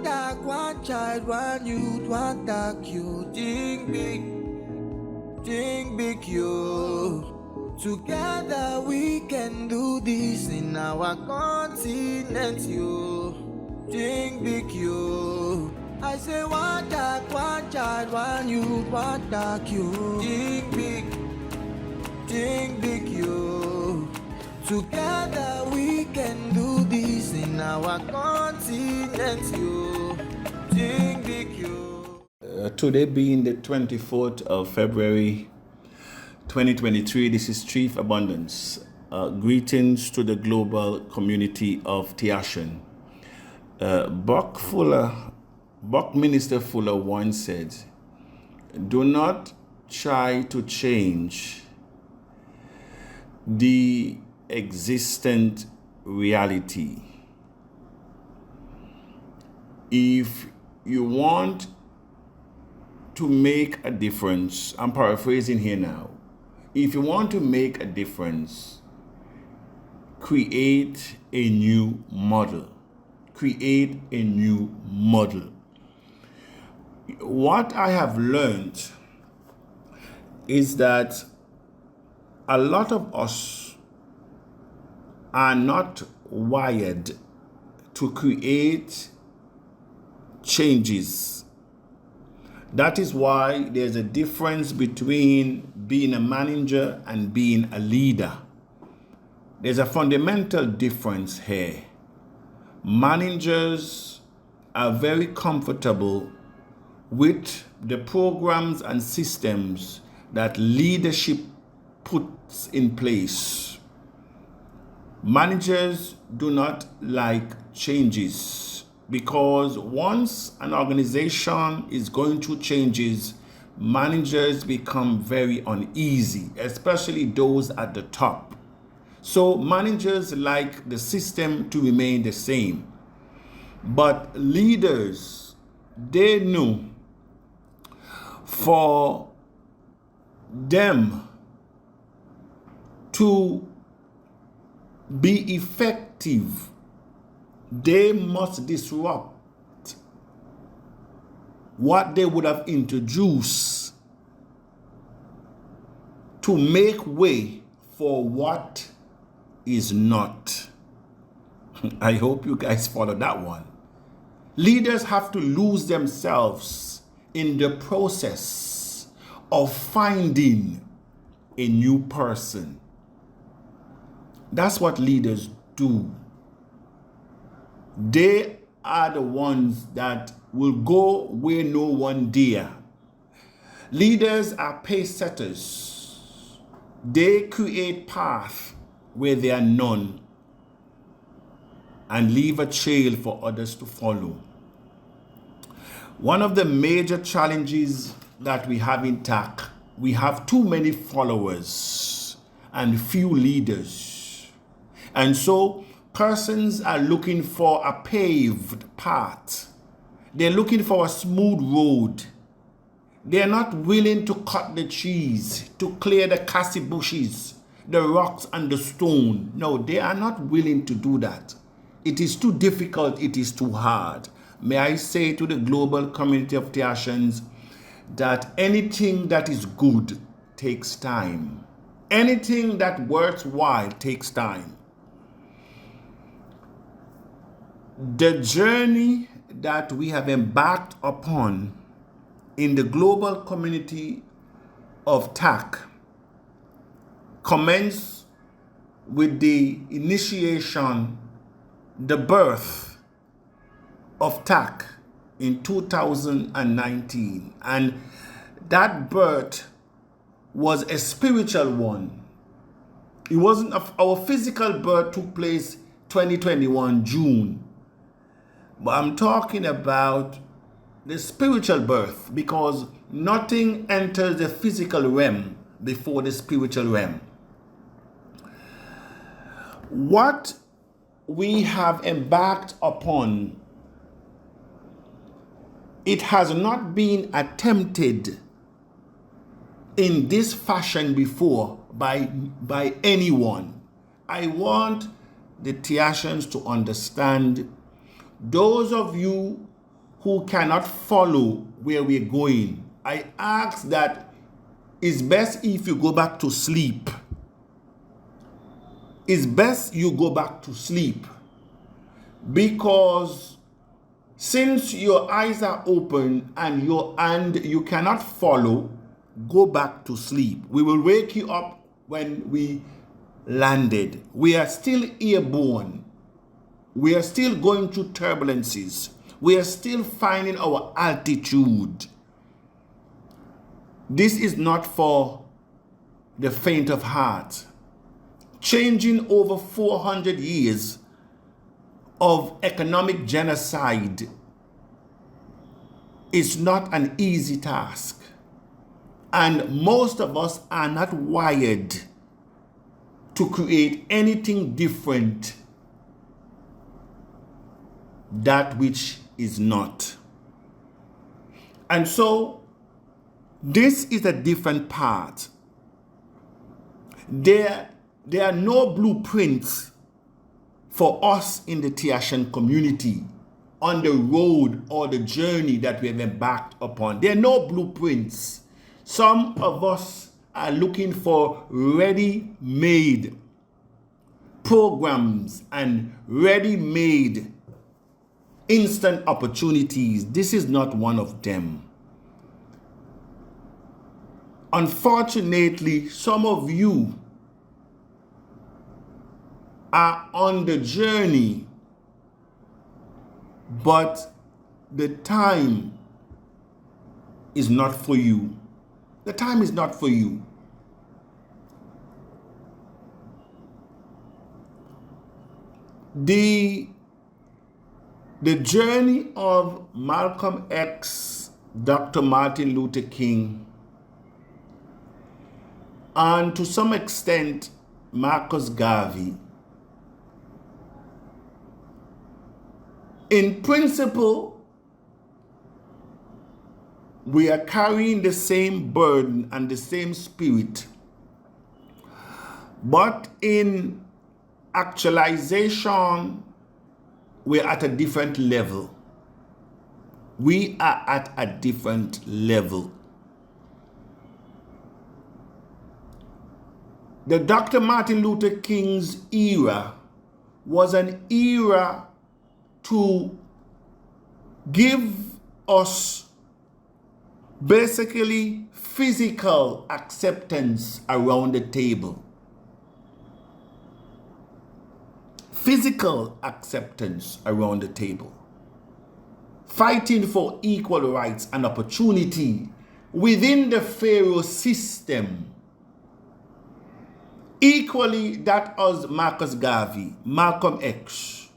TACC, one child, one youth, one TACC, you. Think big, you. Together we can do this in our continent, you. Think big, you. I say one TACC, one child, one youth, one TACC, you. Think big, you. Together we can do this in our continent, you. Think big, you. Today being the 24th of February 2023, this is Chief Abundance. Greetings to the global community of Tacians. Buckminster Fuller once said, "Do not try to change the existent reality. If you want to make a difference," I'm paraphrasing here now, "if you want to make a difference, create a new model. Create a new model." What I have learned is that a lot of us are not wired to create changes. That is why there's a difference between being a manager and being a leader. There's a fundamental difference here. Managers are very comfortable with the programs and systems that leadership puts in place. Managers do not like changes, because once an organization is going through changes, managers become very uneasy, especially those at the top. So managers like the system to remain the same. But leaders, they knew for them to be effective, they must disrupt what they would have introduced to make way for what is not. I hope you guys follow that one. Leaders have to lose themselves in the process of finding a new person. That's what leaders do. They are the ones that will go where no one dare. Leaders are pace setters. They create path where there are none and leave a trail for others to follow. One of the major challenges that we have in TACC, we have too many followers and few leaders. And so persons are looking for a paved path. They're looking for a smooth road. They're not willing to cut the trees, to clear the cassie bushes, the rocks and the stone. No, they are not willing to do that. It is too difficult. It is too hard. May I say to the global community of Tacians that anything that is good takes time. Anything that worthwhile takes time. The journey that we have embarked upon in the global community of TACC commenced with the initiation, the birth of TACC in 2019. And that birth was a spiritual one. It wasn't, our physical birth took place 2021 June. But I'm talking about the spiritual birth, because nothing enters the physical realm before the spiritual realm. What we have embarked upon, it has not been attempted in this fashion before by anyone. I want the Tacians to understand, those of you who cannot follow where we're going, I ask that it's best if you go back to sleep. It's best you go back to sleep, because since your eyes are open and you cannot follow, go back to sleep. We will wake you up when we landed. We are still airborne. We are still going through turbulences. We are still finding our altitude. This is not for the faint of heart. Changing over 400 years of economic genocide is not an easy task. And most of us are not wired to create anything different that which is not. And so this is a different part. There are no blueprints for us in the Tacian community on the road or the journey that we have embarked upon. There are no blueprints. Some of us are looking for ready-made programs and ready-made instant opportunities. This is not one of them. Unfortunately, some of you are on the journey, but the time is not for you. The time is not for you. The journey of Malcolm X, Dr. Martin Luther King, and to some extent Marcus Garvey, in principle, we are carrying the same burden and the same spirit, but in actualization, we're at a different level. We are at a different level. The Dr. Martin Luther King's era was an era to give us basically physical acceptance around the table. Physical acceptance around the table. Fighting for equal rights and opportunity within the Pharaoh system. Equally that as Marcus Garvey, Malcolm X,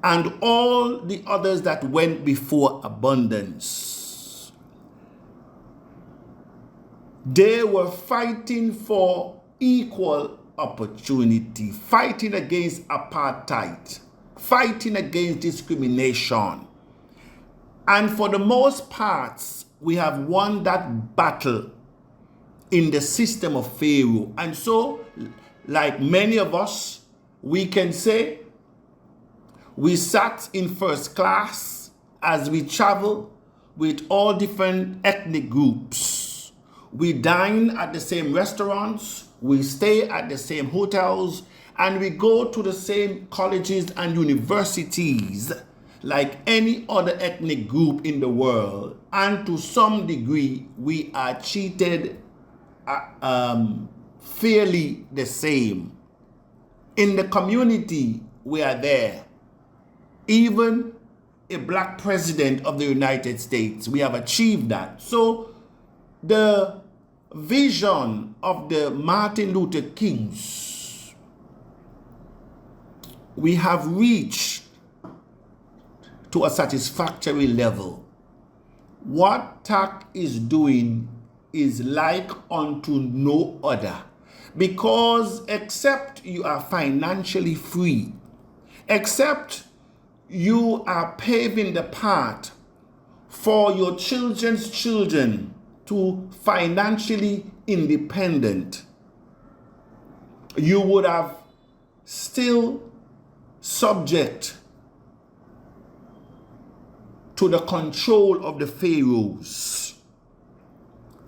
and all the others that went before abundance. They were fighting for equal opportunity, fighting against apartheid, fighting against discrimination. And for the most part, we have won that battle in the system of Pharaoh. And so, like many of us, we can say we sat in first class as we travel with all different ethnic groups. We dine at the same restaurants, we stay at the same hotels, and we go to the same colleges and universities like any other ethnic group in the world. And to some degree, we are treated fairly the same. In the community, we are there. Even a black president of the United States, we have achieved that. So the vision of the Martin Luther Kings, we have reached to a satisfactory level. What TACC is doing is like unto no other, because except you are financially free, except you are paving the path for your children's children to financially independent, you would have still subject to the control of the pharaohs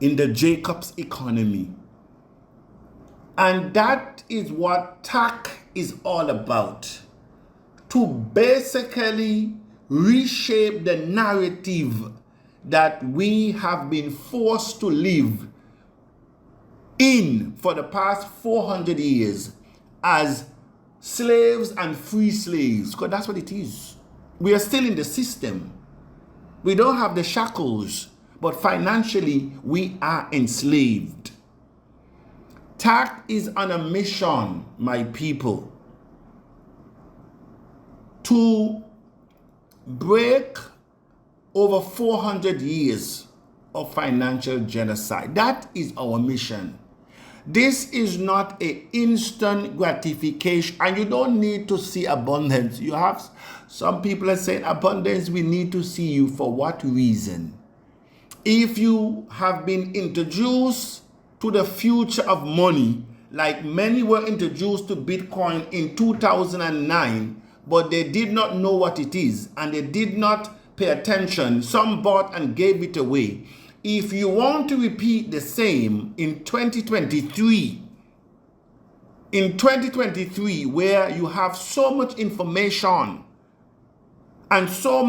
in the Jacob's economy. And that is what TACC is all about. To basically reshape the narrative that we have been forced to live in for the past 400 years as slaves and free slaves, because that's what it is. We are still in the system. We don't have the shackles, but financially we are enslaved. TACC is on a mission, my people, to break over 400 years of financial genocide. That is our mission. This is not an instant gratification, and you don't need to see abundance. You have some people are saying, abundance, we need to see you. For what reason? If you have been introduced to the future of money, like many were introduced to Bitcoin in 2009, but they did not know what it is, and they did not pay attention. Some bought and gave it away. If you want to repeat the same in 2023, where you have so much information and so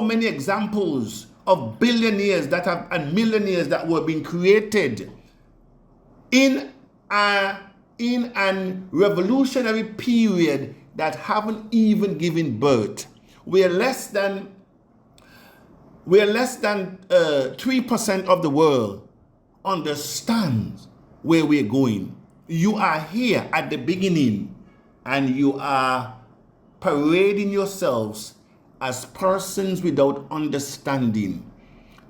many examples of billionaires that have and millionaires that were being created in an revolutionary period that haven't even given birth, we're less than 3% of the world understands where we're going. You are here at the beginning, and you are parading yourselves as persons without understanding.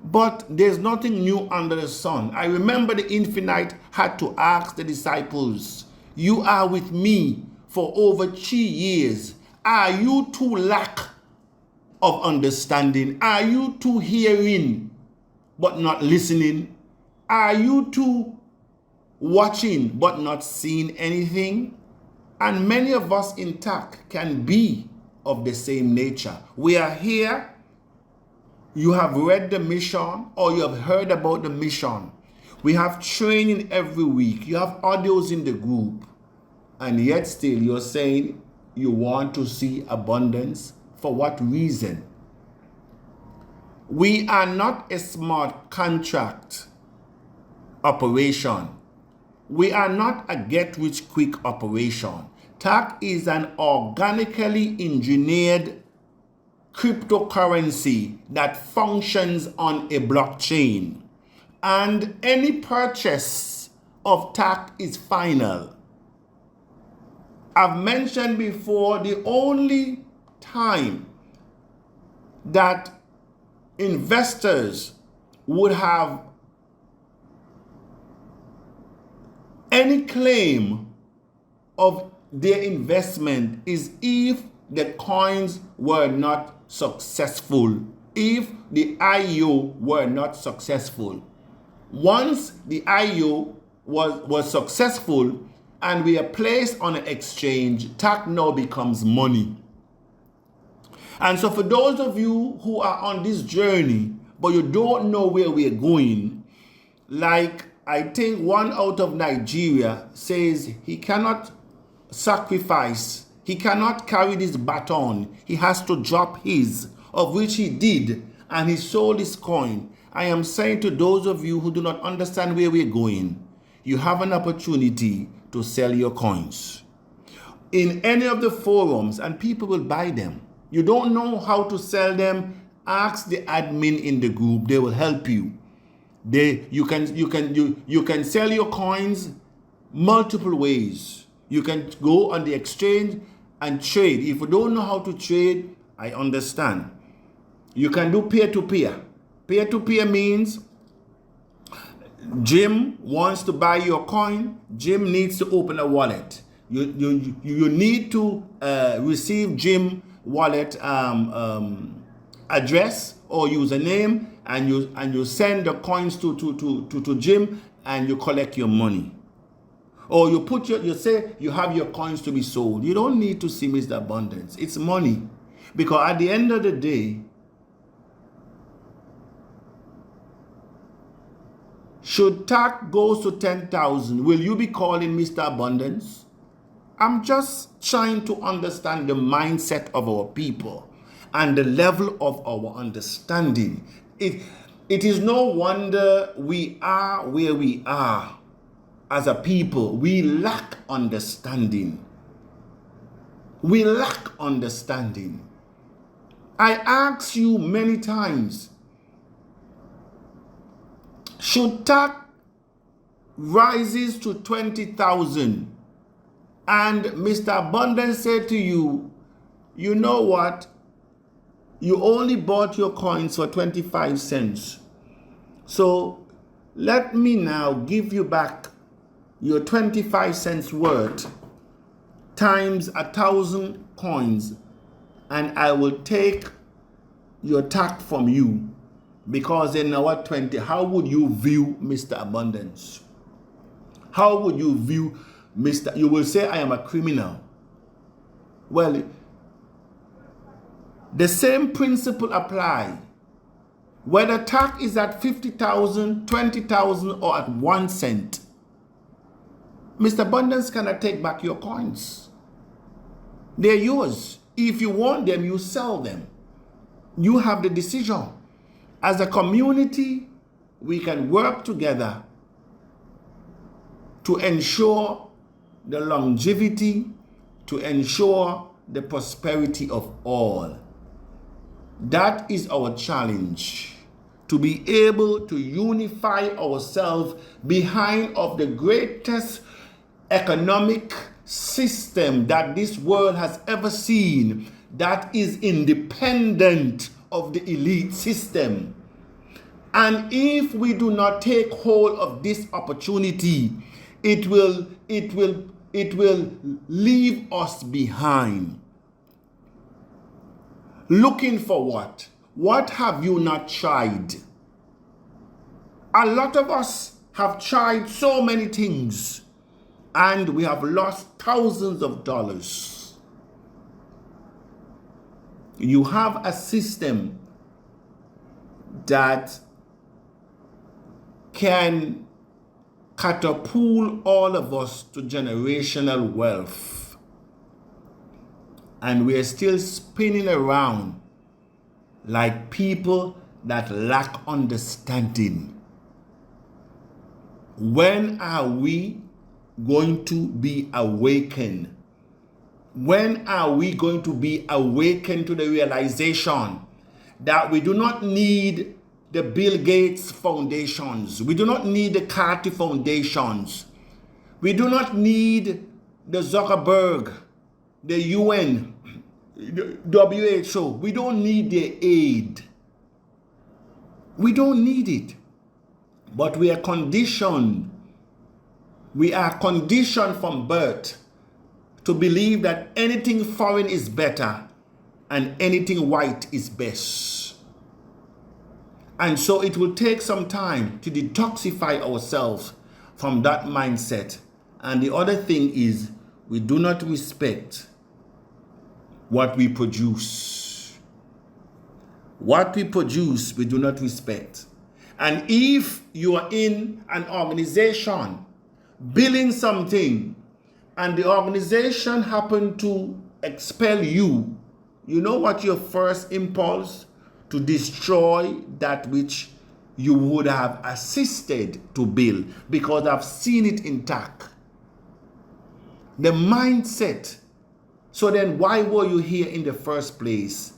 But there's nothing new under the sun. I remember the Infinite had to ask the disciples, you are with me for over 3 years. Are you too lack of understanding? Are you too hearing but not listening? Are you too watching but not seeing anything? And many of us in TACC can be of the same nature. We are here. You have read the mission, or you have heard about the mission. We have training every week. You have audios in the group. And yet still you're saying you want to see abundance. For what reason? We are not a smart contract operation. We are not a get-rich-quick operation. TACC is an organically engineered cryptocurrency that functions on a blockchain. And any purchase of TACC is final. I've mentioned before, the only time that investors would have any claim of their investment is if the coins were not successful, if the IO were not successful. Once the IO was successful and we are placed on an exchange, TACC now becomes money. And so for those of you who are on this journey, but you don't know where we're going, like I think one out of Nigeria says he cannot sacrifice, he cannot carry this baton, he has to drop his, of which he did, and he sold his coin. I am saying to those of you who do not understand where we're going, you have an opportunity to sell your coins in any of the forums, and people will buy them. You don't know how to sell them, ask the admin in the group, they will help you. You can sell your coins multiple ways. You can go on the exchange and trade. If you don't know how to trade, I understand. You can do peer-to-peer. Peer-to-peer means Jim wants to buy your coin. Jim needs to open a wallet. You need to receive Jim wallet address or username, and you send the coins to Jim, and you collect your money. Or you say you have your coins to be sold. You don't need to see Mr. Abundance. It's money. Because at the end of the day, Should TACC goes to 10,000, will you be calling Mr. Abundance? I'm just trying to understand the mindset of our people and the level of our understanding. It is no wonder we are where we are as a people. We lack understanding. We lack understanding. I ask you many times, should TACC rises to 20,000 and Mr. Abundance said to you, you know what? You only bought your coins for 25 cents. So let me now give you back your 25 cents worth times 1,000 coins, and I will take your TACC from you because in our 20, how would you view Mr. Abundance? How would you view Mr. You will say I am a criminal. Well, the same principle apply. Whether TACC is at 50,000, 20,000 or at 1 cent, Mr. Abundance cannot take back your coins. They're yours. If you want them, you sell them. You have the decision. As a community, we can work together to ensure the longevity, to ensure the prosperity of all. That is our challenge, to be able to unify ourselves behind of the greatest economic system that this world has ever seen, that is independent of the elite system. And if we do not take hold of this opportunity, it will leave us behind. Looking for what? What have you not tried? A lot of us have tried so many things and we have lost thousands of dollars. You have a system that can catapult all of us to generational wealth. And we are still spinning around like people that lack understanding. When are we going to be awakened? When are we going to be awakened to the realization that we do not need the Bill Gates foundations, we do not need the Carter foundations, we do not need the Zuckerberg, the UN, the WHO, we don't need their aid. We don't need it. But we are conditioned. We are conditioned from birth to believe that anything foreign is better and anything white is best. And so it will take some time to detoxify ourselves from that mindset. And the other thing is, we do not respect what we produce. What we produce, we do not respect. And if you are in an organization building something and the organization happen to expel you, you know what your first impulse? To destroy that which you would have assisted to build, because I've seen it in TACC. The mindset. So then why were you here in the first place?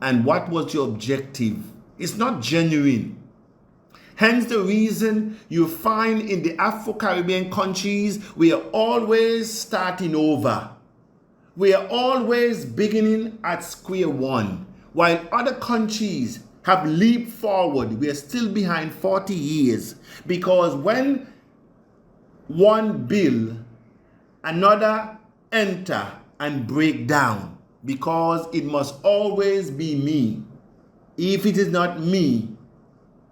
And what was your objective? It's not genuine. Hence the reason you find in the Afro-Caribbean countries, we are always starting over. We are always beginning at square one. While other countries have leaped forward, we are still behind 40 years. Because when one build, another enter and break down. Because it must always be me. If it is not me,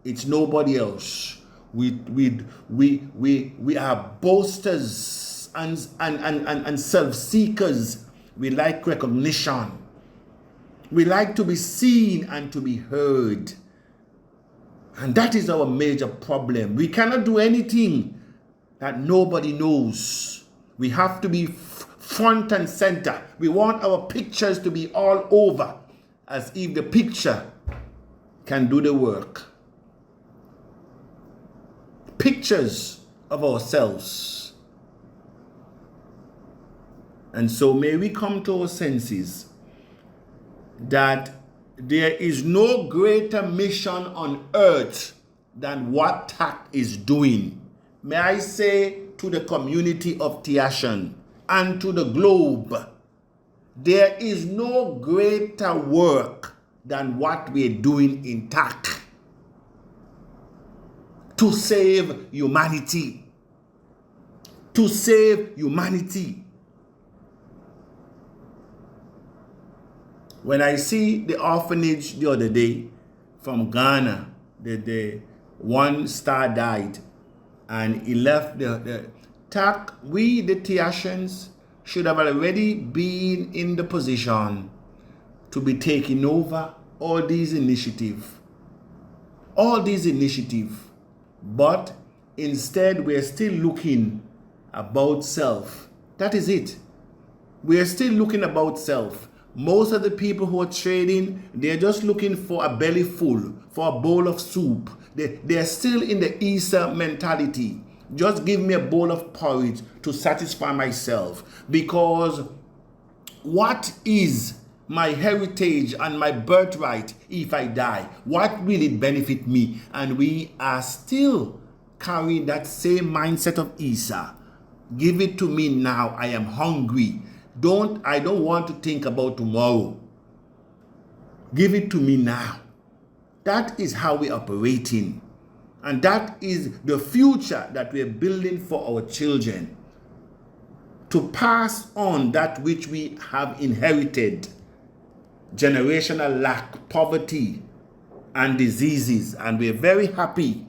it's nobody else. We are boasters and self-seekers. We like recognition. We like to be seen and to be heard. And that is our major problem. We cannot do anything that nobody knows. We have to be front and center. We want our pictures to be all over, as if the picture can do the work. Pictures of ourselves. And so may we come to our senses that there is no greater mission on earth than what TACC is doing. May I say to the community of Tacians and to the globe, there is no greater work than what we're doing in TACC to save humanity. To save humanity. When I see the orphanage the other day from Ghana, the one star died and he left the TACC. We, the Tacians, should have already been in the position to be taking over all these initiatives. But instead, we're still looking about self. That is it. We're still looking about self. Most of the people who are trading, they're just looking for a belly full, for a bowl of soup. They're still in the Easter mentality. Just give me a bowl of porridge to satisfy myself. Because what is my heritage and my birthright if I die? What will it benefit me? And we are still carrying that same mindset of Esau. Give it to me now. I am hungry. I don't want to think about tomorrow. Give it to me now. That is how we're operating. And that is the future that we're building for our children. To pass on that which we have inherited. Generational lack, poverty, and diseases. And we're very happy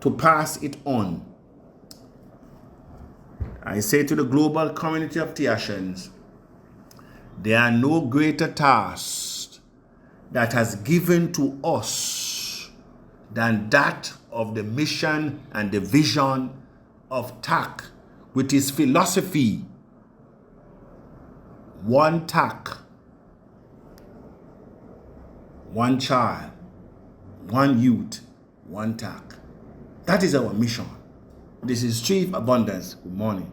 to pass it on. I say to the global community of Tacians, there are no greater task that has given to us than that of the mission and the vision of TACC, which is philosophy. One TACC, one child, one youth, one TACC. That is our mission. This is Chief Abundance. Good morning.